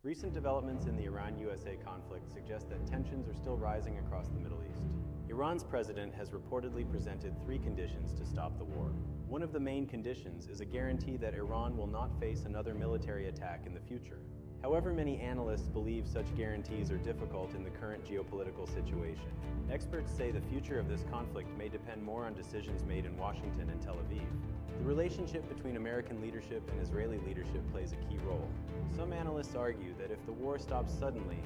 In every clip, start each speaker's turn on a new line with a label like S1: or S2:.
S1: Recent developments in the Iran-USA conflict suggest that tensions are still rising across the Middle East. Iran's president has reportedly presented 3 conditions to stop the war. One of the main conditions is a guarantee that Iran will not face another military attack in the future. However, many analysts believe such guarantees are difficult in the current geopolitical situation. Experts say the future of this conflict may depend more on decisions made in Washington and Tel Aviv. The relationship between American leadership and Israeli leadership plays a key role. Some analysts argue that if the war stops suddenly,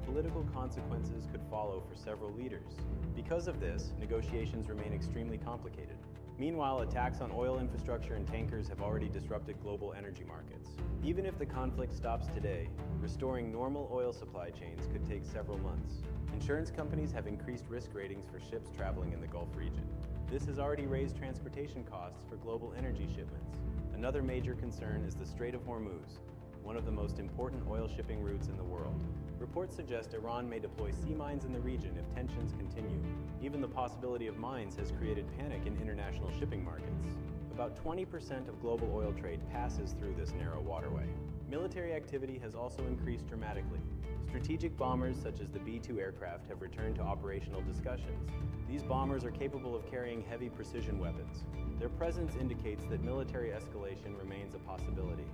S1: political consequences could follow for several leaders. Because of this, negotiations remain extremely complicated. Meanwhile, attacks on oil infrastructure and tankers have already disrupted global energy markets. Even if the conflict stops today, restoring normal oil supply chains could take several months. Insurance companies have increased risk ratings for ships traveling in the Gulf region. This has already raised transportation costs for global energy shipments. Another major concern is the Strait of Hormuz, one of the most important oil shipping routes in the world. Reports suggest Iran may deploy sea mines in the region if tensions continue. Even the possibility of mines has created panic in international shipping markets. About 20% of global oil trade passes through this narrow waterway. Military activity has also increased dramatically. Strategic bombers such as the B-2 aircraft have returned to operational discussions. These bombers are capable of carrying heavy precision weapons. Their presence indicates that military escalation remains a possibility.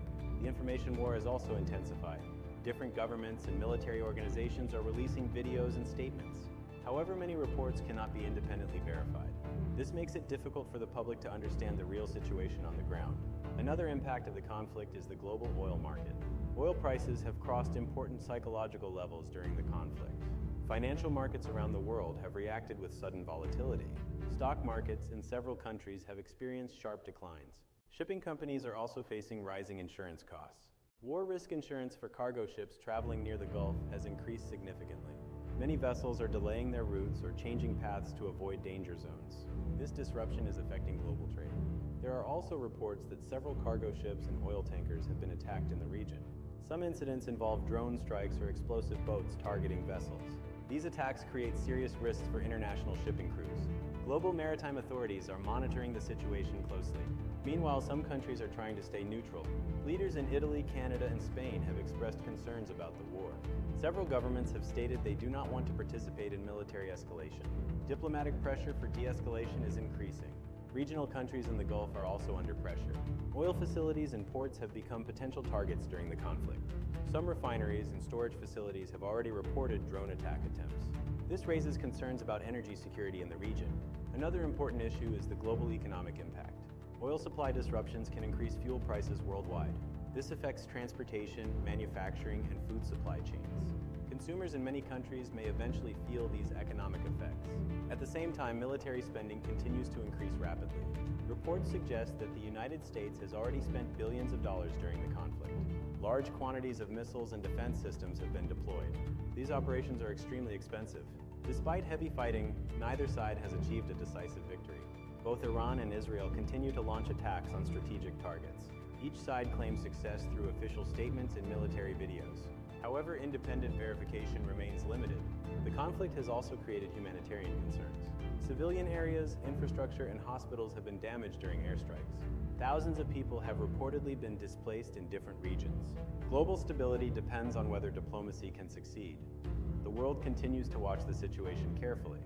S1: The information war has also intensified. Different governments and military organizations are releasing videos and statements. However, many reports cannot be independently verified. This makes it difficult for the public to understand the real situation on the ground. Another impact of the conflict is the global oil market. Oil prices have crossed important psychological levels during the conflict. Financial markets around the world have reacted with sudden volatility. Stock markets in several countries have experienced sharp declines. Shipping companies are also facing rising insurance costs. War risk insurance for cargo ships traveling near the Gulf has increased significantly. Many vessels are delaying their routes or changing paths to avoid danger zones. This disruption is affecting global trade. There are also reports that several cargo ships and oil tankers have been attacked in the region. Some incidents involve drone strikes or explosive boats targeting vessels. These attacks create serious risks for international shipping crews. Global maritime authorities are monitoring the situation closely. Meanwhile, some countries are trying to stay neutral. Leaders in Italy, Canada, and Spain have expressed concerns about the war. Several governments have stated they do not want to participate in military escalation. Diplomatic pressure for de-escalation is increasing. Regional countries in the Gulf are also under pressure. Oil facilities and ports have become potential targets during the conflict. Some refineries and storage facilities have already reported drone attack attempts. This raises concerns about energy security in the region. Another important issue is the global economic impact. Oil supply disruptions can increase fuel prices worldwide. This affects transportation, manufacturing, and food supply chains. Consumers in many countries may eventually feel these economic effects. At the same time, military spending continues to increase rapidly. Reports suggest that the United States has already spent billions of dollars during the conflict. Large quantities of missiles and defense systems have been deployed. These operations are extremely expensive. Despite heavy fighting, neither side has achieved a decisive victory. Both Iran and Israel continue to launch attacks on strategic targets. Each side claims success through official statements and military videos. However, independent verification remains limited. The conflict has also created humanitarian concerns. Civilian areas, infrastructure, and hospitals have been damaged during airstrikes. Thousands of people have reportedly been displaced in different regions. Global stability depends on whether diplomacy can succeed. The world continues to watch the situation carefully.